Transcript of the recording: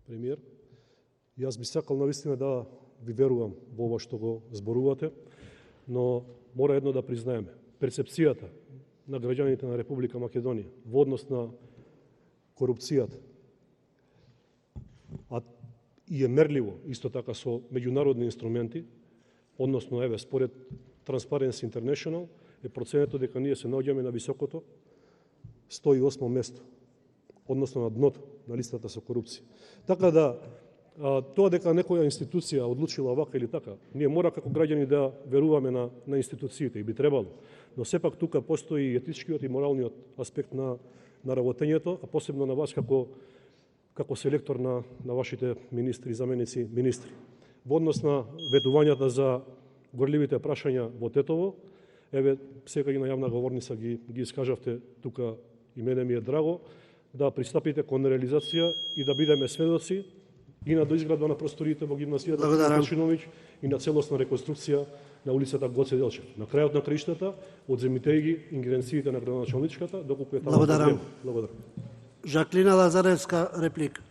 премиер. Јас би сакал навистина да ви верувам во ова што го зборувате, но мора едно да признаеме. Перцепцијата на граѓаните на Република Македонија во однос на корупцијата, а и е мерливо исто така со меѓународни инструменти, односно еве според Transparency International е проценето дека ние се наоѓаме на високото 108 место, односно на дното на листата со корупција. Така да тоа дека некоја институција одлучила вака или така, ние мора како граѓани да веруваме на институциите и би требало, но сепак тука постои и етичкиот и моралниот аспект на работењето, а посебно на вас како селектор на вашите министри и заменици министри. Во однос на ветувањата за горливите прашања во Тетово, еве сега и на јавна говорница ги искажавте тука и мене ми е драго да пристапите кон реализација и да бидеме сведоци и на доизградба на просториите во гимназијата Пешиновиќ и на целосна реконструкција на улицата Гоце Делчев. На крајот на краиштата, одземите ги ингеренциите на градоначалничката, доколку е таму. Благодарам. Жаклина Лазаревска, реплика.